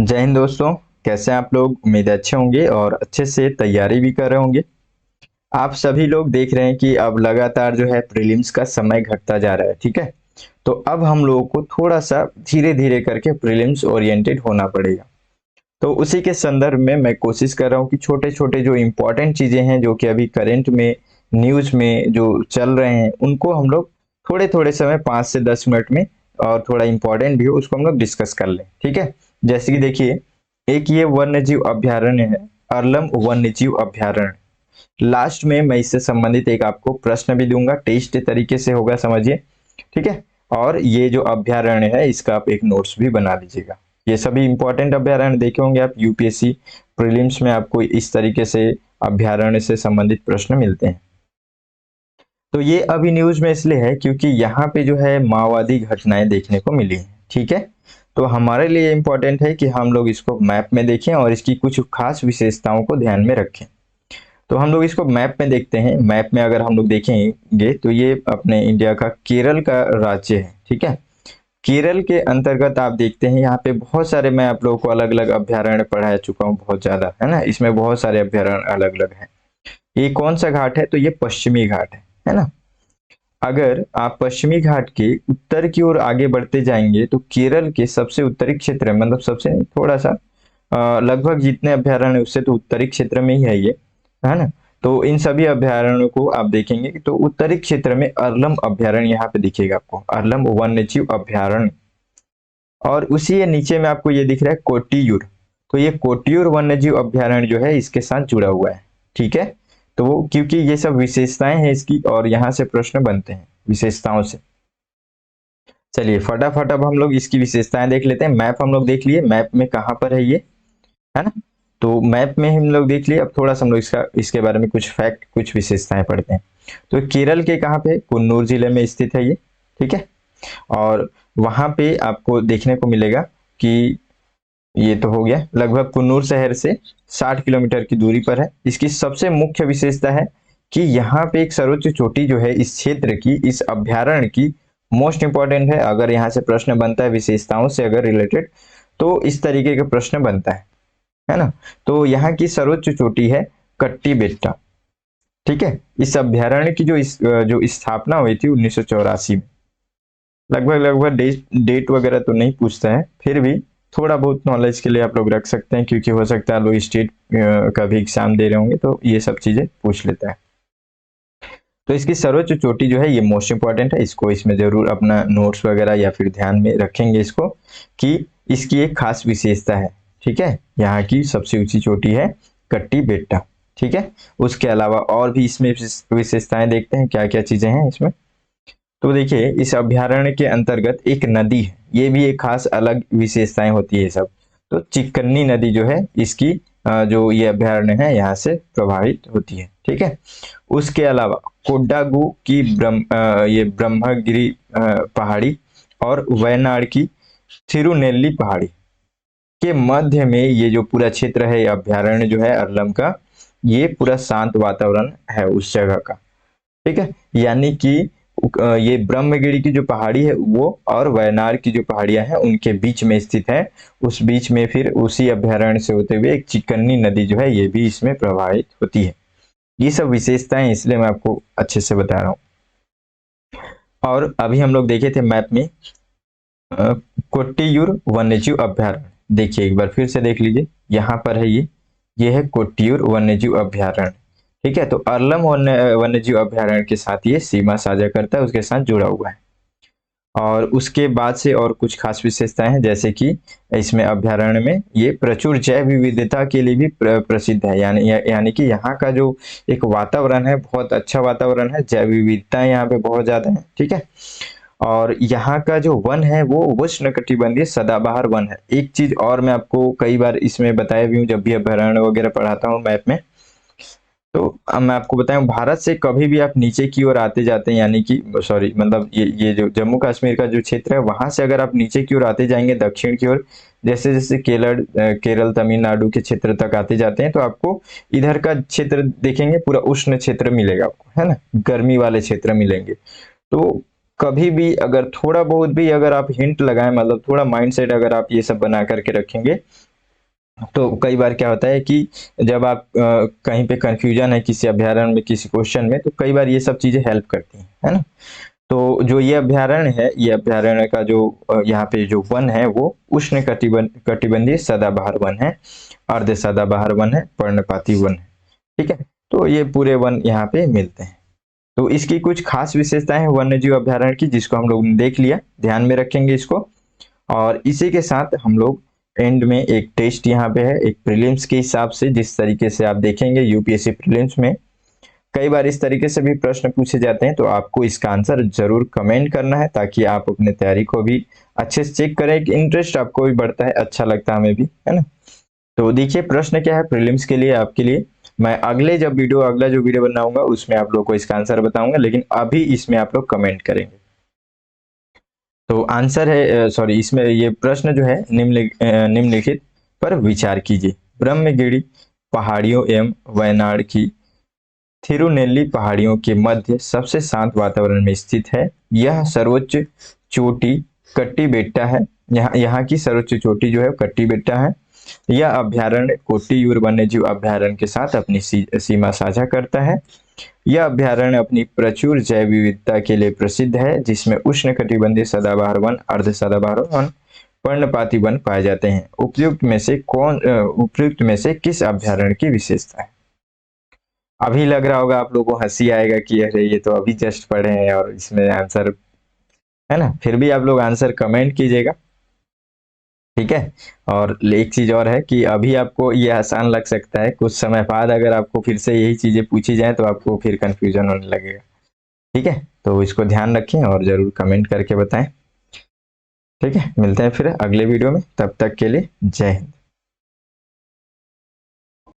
जय हिंद दोस्तों। कैसे हैं आप लोग? उम्मीद है अच्छे होंगे और अच्छे से तैयारी भी कर रहे होंगे। आप सभी लोग देख रहे हैं कि अब लगातार जो है प्रीलिम्स का समय घटता जा रहा है, ठीक है। तो अब हम लोगों को थोड़ा सा धीरे धीरे करके प्रीलिम्स ओरिएंटेड होना पड़ेगा। तो उसी के संदर्भ में मैं कोशिश कर रहा हूँ कि छोटे छोटे जो इम्पोर्टेंट चीजें हैं जो कि अभी करंट में न्यूज में जो चल रहे हैं उनको हम लोग थोड़े थोड़े समय 5 से 10 मिनट में और थोड़ा इम्पोर्टेंट भी हो उसको हम लोग डिस्कस कर लें, ठीक है। जैसे कि देखिए, एक ये वन्य जीव अभ्यारण्य है, अर्लम वन्य जीव अभ्यारण्य। लास्ट में मैं इससे संबंधित एक आपको प्रश्न भी दूंगा, टेस्ट तरीके से होगा, समझिए, ठीक है। और ये जो अभ्यारण्य है इसका आप एक नोट्स भी बना लीजिएगा। ये सभी इंपॉर्टेंट अभ्यारण्य देखे होंगे आप यूपीएससी प्रीलिम्स में, आपको इस तरीके से अभ्यारण्य से संबंधित प्रश्न मिलते हैं। तो ये अभी न्यूज में इसलिए है क्योंकि यहाँ पे जो है माओवादी घटनाएं देखने को मिली हैं, ठीक है। तो हमारे लिए इम्पोर्टेंट है कि हम लोग इसको मैप में देखें और इसकी कुछ खास विशेषताओं को ध्यान में रखें। तो हम लोग इसको मैप में देखते हैं। मैप में अगर हम लोग देखेंगे तो ये अपने इंडिया का केरल का राज्य है, ठीक है। केरल के अंतर्गत आप देखते हैं यहाँ पे बहुत सारे, मैं आप लोगों को अलग अलग अभ्यारण्य पढ़ा चुका हूँ, बहुत ज्यादा है ना, इसमें बहुत सारे अभ्यारण्य अलग अलग हैं। ये कौन सा घाट है? तो ये पश्चिमी घाट है ना। अगर आप पश्चिमी घाट के उत्तर की ओर आगे बढ़ते जाएंगे तो केरल के सबसे उत्तरी क्षेत्र में, मतलब सबसे नहीं, थोड़ा सा लगभग जितने अभ्यारण्य है उससे तो उत्तरी क्षेत्र में ही है ये, है ना। तो इन सभी अभ्यारण्यों को आप देखेंगे कि तो उत्तरी क्षेत्र में अर्लम अभ्यारण्य यहाँ पे दिखेगा आपको, अर्लम वन्यजीव अभ्यारण्य। और उसी ये नीचे में आपको ये दिख रहा है कोटियूर। तो ये कोटियूर वन्यजीव अभ्यारण्य जो है इसके साथ जुड़ा हुआ है, ठीक है। तो वो क्योंकि ये सब विशेषताएं हैं इसकी और यहाँ से प्रश्न बनते हैं विशेषताओं से। चलिए फटाफट अब हम लोग इसकी विशेषताएं देख लेते हैं। मैप हम लोग देख लिए, मैप में कहाँ पर है ये, है ना। तो मैप में हम लोग देख लिए, अब थोड़ा सा हम लोग इसके बारे में कुछ फैक्ट, कुछ विशेषताएं पढ़ते हैं। तो केरल के कहाँ पे? कुन्नूर जिले में स्थित है ये, ठीक है। और वहां पे आपको देखने को मिलेगा कि ये तो हो गया, लगभग कुन्नूर शहर से 60 किलोमीटर की दूरी पर है। इसकी सबसे मुख्य विशेषता है कि यहाँ पे एक सर्वोच्च चोटी जो है इस क्षेत्र की, इस अभ्यारण्य की, मोस्ट इंपॉर्टेंट है। अगर यहाँ से प्रश्न बनता है विशेषताओं से अगर रिलेटेड तो इस तरीके का प्रश्न बनता है ना। तो यहाँ की सर्वोच्च चोटी है कट्टी बेट्टा, ठीक है। इस अभ्यारण्य की जो स्थापना हुई थी 1984 में। लगभग लगभग डेट वगैरह तो नहीं पूछता है, फिर भी थोड़ा बहुत नॉलेज के लिए आप लोग रख सकते हैं, क्योंकि हो सकता है लोग स्टेट का भी एग्जाम दे रहे होंगे तो ये सब चीजें पूछ लेता है। तो इसकी सर्वोच्च चोटी जो है ये मोस्ट इंपॉर्टेंट है, इसको इसमें जरूर अपना नोट्स वगैरह या फिर ध्यान में रखेंगे इसको, कि इसकी एक खास विशेषता है, ठीक है। यहाँ की सबसे ऊंची चोटी है कट्टी बेट्टा, ठीक है। उसके अलावा और भी इसमें विशेषताएं देखते हैं क्या क्या चीजें हैं इसमें। तो देखिए, इस अभ्यारण्य के अंतर्गत एक नदी है, ये भी एक खास अलग विशेषताएं होती है सब। तो चिकन्नी नदी जो है इसकी जो ये अभ्यारण्य है यहाँ से प्रभावित होती है, ठीक है। उसके अलावा कोडागु की ये ब्रह्मगिरी पहाड़ी और वयनाड की थिरुनेल्ली पहाड़ी के मध्य में ये जो पूरा क्षेत्र है, ये अभ्यारण्य जो है अर्लम का, ये पूरा शांत वातावरण है उस जगह का, ठीक है। यानी कि ये ब्रह्मगिरी की जो पहाड़ी है वो और वयनाड की जो पहाड़ियां हैं उनके बीच में स्थित है। उस बीच में फिर उसी अभ्यारण्य से होते हुए एक चिकन्नी नदी जो है ये भी इसमें प्रवाहित होती है। ये सब विशेषताएं इसलिए मैं आपको अच्छे से बता रहा हूँ। और अभी हम लोग देखे थे मैप में कोट्टियूर वन्यजीव अभ्यारण्य, देखिए एक बार फिर से देख लीजिए, यहाँ पर है ये है कोट्टियूर वन्यजीव अभ्यारण्य, ठीक है। तो अर्लम वन्यजीव अभ्यारण्य के साथ ये सीमा साझा करता है, उसके साथ जुड़ा हुआ है। और उसके बाद से और कुछ खास विशेषताएं हैं, जैसे कि इसमें अभ्यारण्य में ये प्रचुर जैव विविधता के लिए भी प्रसिद्ध है। यानी कि यहाँ का जो एक वातावरण है बहुत अच्छा वातावरण है, जैव विविधता यहाँ पे बहुत ज्यादा है, ठीक है। और यहाँ का जो वन है वो उष्णकटिबंधीय सदाबहार वन है। एक चीज और मैं आपको कई बार इसमें बताया भी हूँ जब भी अभ्यारण्य वगैरह पढ़ाता हूँ मैप में। तो अब मैं आपको बताऊं, भारत से कभी भी आप नीचे की ओर आते जाते हैं, यानी कि सॉरी मतलब ये जो जम्मू कश्मीर का जो क्षेत्र है वहां से अगर आप नीचे की ओर आते जाएंगे दक्षिण की ओर, जैसे जैसे केरल तमिलनाडु के क्षेत्र तक आते जाते हैं तो आपको इधर का क्षेत्र देखेंगे पूरा उष्ण क्षेत्र मिलेगा आपको, है ना, गर्मी वाले क्षेत्र मिलेंगे। तो कभी भी अगर थोड़ा बहुत भी अगर आप हिंट लगाएं, मतलब थोड़ा माइंड सेट अगर आप ये सब बना करके रखेंगे तो कई बार क्या होता है कि जब आप कहीं पे कंफ्यूजन है किसी अभ्यारण्य में किसी क्वेश्चन में, तो कई बार ये सब चीजें हेल्प करती हैं, है ना। तो जो ये अभ्यारण्य है, ये अभ्यारण्य का जो यहाँ पे जो वन है वो उष्ण कटिबंधीय सदाबहार वन है, अर्ध सदाबहार वन है, पर्णपाती वन है। ठीक है, तो ये पूरे वन यहाँ पे मिलते हैं। तो इसकी कुछ खास विशेषताएं हैं वन्य जीव अभ्यारण्य की, जिसको हम लोग ने देख लिया, ध्यान में रखेंगे इसको। और इसी के साथ हम लोग एंड में एक टेस्ट यहाँ पे है, एक प्रीलिम्स के हिसाब से जिस तरीके से आप देखेंगे यूपीएससी प्रीलिम्स में कई बार इस तरीके से भी प्रश्न पूछे जाते हैं, तो आपको इसका आंसर जरूर कमेंट करना है ताकि आप अपने तैयारी को भी अच्छे से चेक करें कि इंटरेस्ट आपको भी बढ़ता है, अच्छा लगता है हमें भी, है ना। तो देखिए प्रश्न क्या है प्रीलिम्स के लिए आपके लिए, मैं अगला जो वीडियो बनाऊंगा उसमें आप लोग को इसका आंसर बताऊंगा, लेकिन अभी इसमें आप लोग कमेंट करेंगे। तो आंसर है, सॉरी, इसमें ये प्रश्न जो है निम्नलिखित पर विचार कीजिए। ब्रह्मगिरी पहाड़ियों एवं वयनाड की थिरुनेल्ली पहाड़ियों के मध्य सबसे शांत वातावरण में स्थित है। यह सर्वोच्च चोटी कट्टी बेट्टा है। यहाँ की सर्वोच्च चोटी जो है कट्टी बेट्टा है। यह अभ्यारण्य कोट्टीयूर वन्यजीव अभ्यारण्य के साथ अपनी सीमा साझा करता है। यह अभ्यारण्य अपनी प्रचुर जैव विविधता के लिए प्रसिद्ध है, जिसमें उष्णकटिबंधीय सदाबहार वन, अर्ध सदाबहार वन, पर्णपाती वन पाए जाते हैं। उपयुक्त में से किस अभ्यारण्य की विशेषता है। अभी लग रहा होगा आप लोगों को, हंसी आएगा कि अरे ये तो अभी जस्ट पढ़े हैं और इसमें आंसर, है ना। फिर भी आप लोग आंसर कमेंट कीजिएगा, ठीक है। और एक चीज और है कि अभी आपको ये आसान लग सकता है, कुछ समय बाद अगर आपको फिर से यही चीजें पूछी जाए तो आपको फिर कंफ्यूजन होने लगेगा, ठीक है। तो इसको ध्यान रखें और जरूर कमेंट करके बताएं, ठीक है। मिलते हैं फिर अगले वीडियो में, तब तक के लिए जय हिंद।